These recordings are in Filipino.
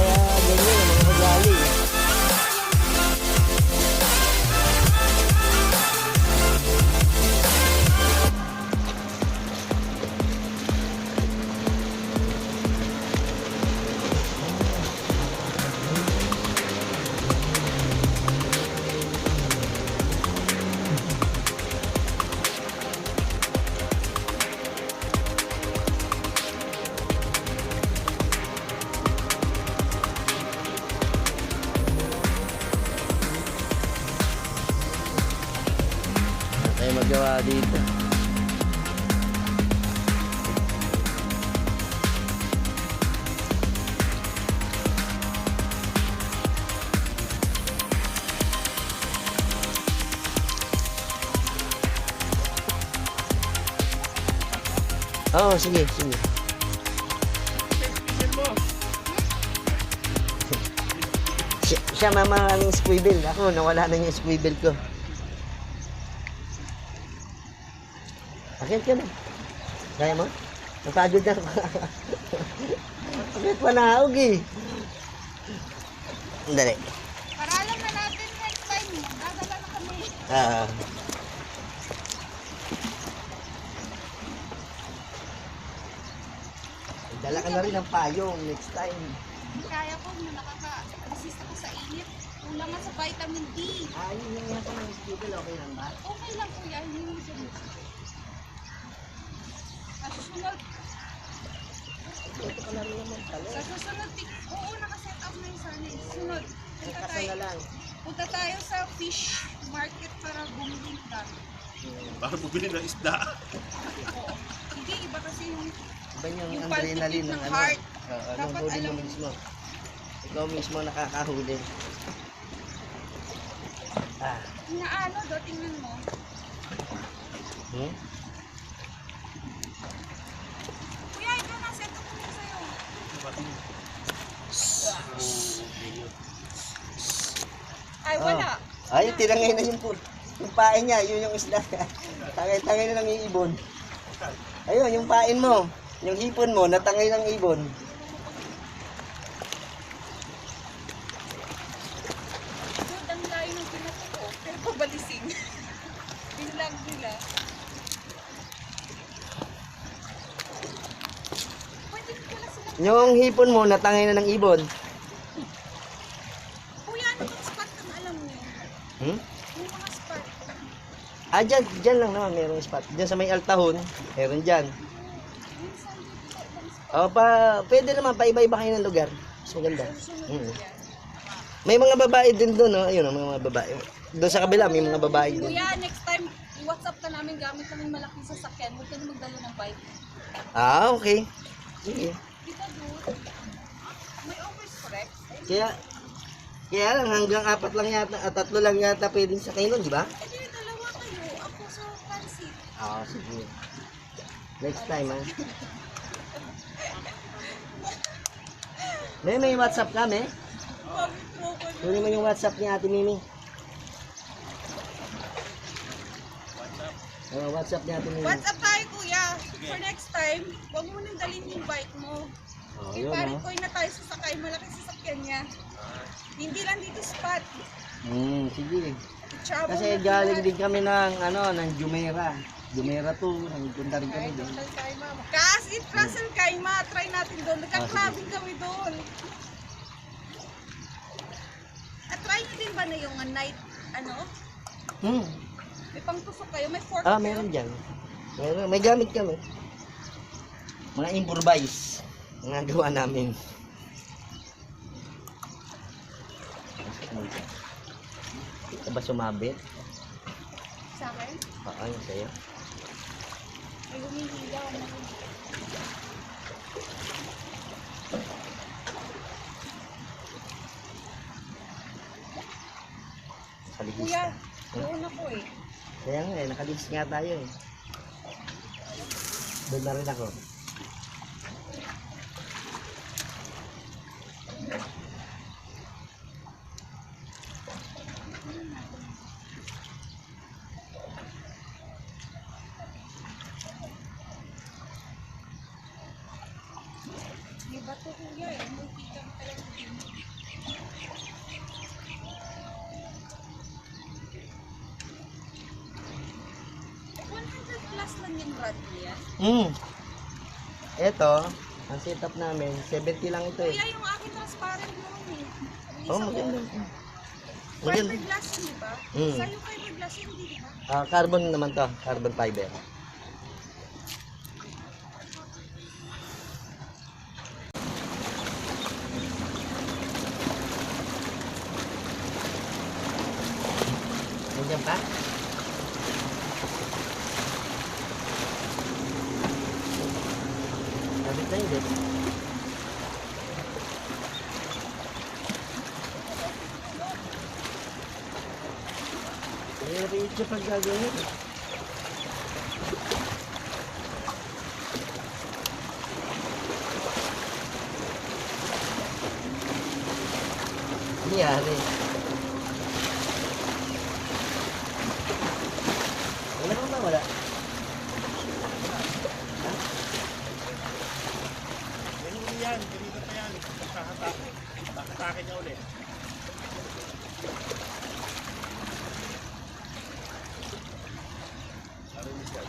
kaya ganyan ang mga ugali. Tayo magawa dito. Oo, sige, sige. Siya mama ang squivel. Ako, nawala na yung squivel ko. Akit ka na. Kaya mo? Napagod na ako. Akit pa naog eh. Dali. Para alam na natin next time. Dadala na kami. Dala ka na rin ng payong next time. Kaya ko na nakaka-resist ako sa init. Kulang nga sa vitamin D. Yun yung nasa ng squivel. Okay lang ba? Okay lang kuya. Hindi mo siya sa susunod. Ito ka na rin naman pala. Sa susunod. Oo, nakaset up na yung sana. Susunod. Kasa na lang. Punta tayo sa fish market para bumili ka. Para bumili ng isda. Oo. Hindi, iba kasi yung Iba yung Yung adrenaline palpitate ng ng ano. heart. Anong Dapat huli mo alam mo. mismo? Ikaw mismo nakakahuli. inaano do, tingnan mo. Hmm? Kuya, ikaw na, set up ko na sa'yo. Ay, wala. Ay, tinangay na yung pain niya. Yun yung isda. Tangay-tangay na lang yung ibon. Ayun, yung pain mo. Yung hipon mo, natangay ng ibon. Dude, ang layo ng pinato ko. Pero pabalising. Binlag nila. Pwede ko na sila. Yung hipon mo, natangay na ng ibon. Kuya, ano bang spot na alam niyo? Hmm? Yung mga spot. Dyan lang naman merong spot. Dyan sa may altahon, meron dyan. Minsan dito, ibang spot. Pwede naman, paiba-iba kayo ng lugar. Mas maganda. Susunod Mm. kuya. May mga babae din doon, no? Ayun, mga babae. Doon sa kabila, may mga babae din. Kuya, next time, i-WhatsApp ka namin gamit namin malaking sasakyan. Huwag ka na magdala ng bike. Okay. Sige. Dito, dude. May overstretch. Kaya lang, hanggang 4 lang yata, 3 lang yata pwedeng sakay nun, di ba? Eh, di, dalawa kayo. Ako sa transit. Sige. Next time, ha? May WhatsApp kami. Kunin mo yung WhatsApp ni Ate Mimi. WhatsApp ni Ate Mimi. WhatsApp tayo, kuya. For next time, huwag mo nang dalhin yung bike mo. Yun, Paring ha? koy na tayo sasakay. Malaking sasakyan niya. Hindi lang dito spot. Sige. Travel Kasi na galing lahat. din kami ng Jumeirah. Jumeirah to, nagpunta rin kami doon. Kasi Russell Kaima, try natin doon. Nagka-clubbing kami doon. At try nyo din ba na yung night, may pangtusok kayo, may fork kayo? Meron dyan. May gamit kami. Mga improvise. Mga gawa namin. Ito ba sumabit? Sa akin? Ano sa'yo? May humihilaw. Nakalihis Kuya, ka. doon ako eh. Kaya nga nakalihis nga tayo eh. Doon na rin ako. May bato kuya eh. May kita talaga din. Brand new yan. Ito, ang setup namin, 70 lang ito eh. Kuya, yung akin transparent naman eh. Yung Oh, isa maganda. ko, Maganda. fiberglass yun, di ba? Sa'yo fiberglass yun, di ba? Carbon naman to, carbon fiber. Nandiyan pa? Sabit na hindi. Reach siya pag gagawin. Nangyari. Wala ka ba? Wala. Ganun yan, ganito pa yan. Kakatake. Kakatake niya ulit. Narinig yan.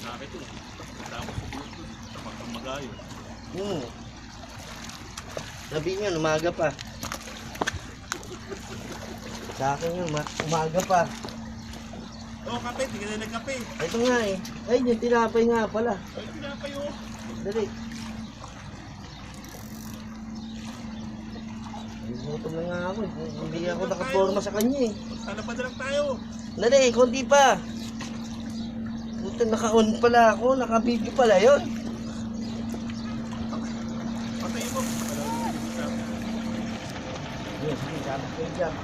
Bakit ito? Tapos tapos ang magayo. Sabi niyo, umaga pa. Sa akin yun, umaga pa. Oh, kape, hindi ka na nagkape. Ito nga eh. Ay, yung tinapay nga pala. Ay, tinapay oh. Dali. Gutom na nga ako. Hindi ako nakaporma sa kanya eh. Sana pa na lang tayo. Dali, konti pa. Buti naka-on pala ako, naka-video pala yun. Patayin mo. Sige, sige, sabit ko dyan.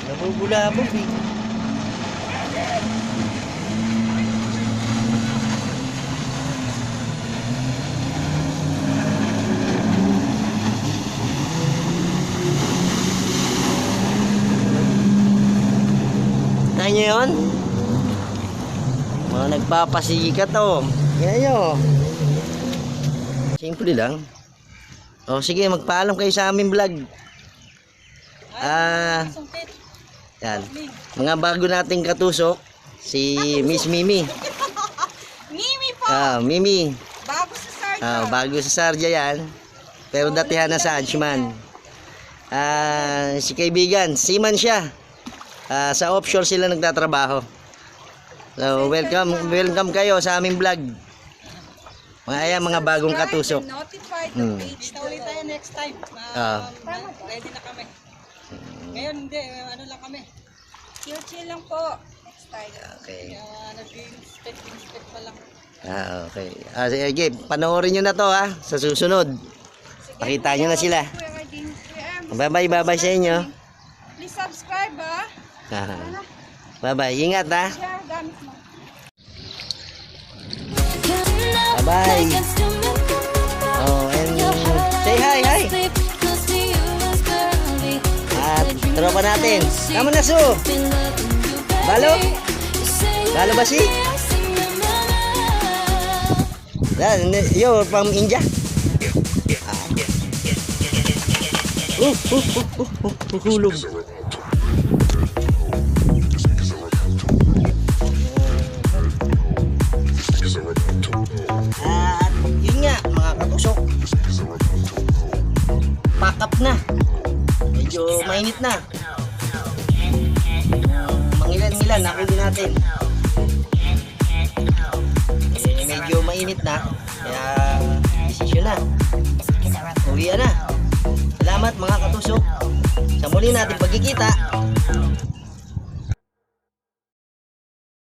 Nabubulabog eh. Tayo nyo yun? Mga nagpapasikat oh. Yan nyo. Simple lang. O sige, magpaalam kayo sa aming vlog. Sumpit. Yan. Mga bago nating katusok, si Miss Mimi. Mimi po! Mimi. Bago sa Sarja. Bago sa Sarja yan. Pero datihan na sa Adjman. Si kaibigan, seaman siya. Sa offshore sila nagtatrabaho. So, welcome kayo sa aming vlog. Mga bagong katusok. Notified the page. Ulit tayo next time. Ready na kami. Ngayon hindi, ano lang kami. Chill lang po. Next time. Okay. Nag-inspect pa lang. Okay. Sige, panoorin nyo na to sa susunod. Pakita nyo na sila. Bye-bye sa inyo. Please subscribe Bye-bye. Ingat Share, gamit mo. Bye-bye. And say hi. At tropa natin. Kamu na su. Balo ba si? Yo from India. Hulog. At yun nga mga katusok, pack up na, medyo mainit na, mangilan-ngilan nakuli natin, medyo mainit na, kaya desisyon na, uwian na. Salamat mga katusok sa muli natin pagkikita.